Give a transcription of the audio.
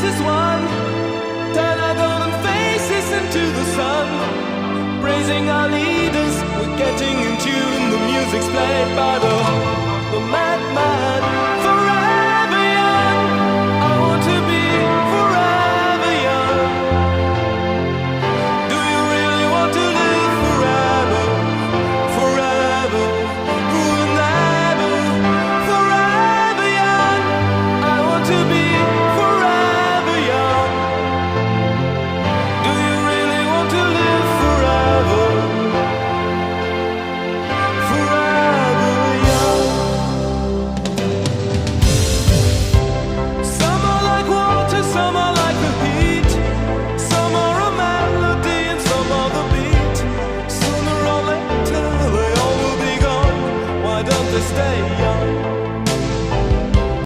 as one. Turn our golden faces into the sun. Praising our leaders, we're getting in tune. The music's played by the madman.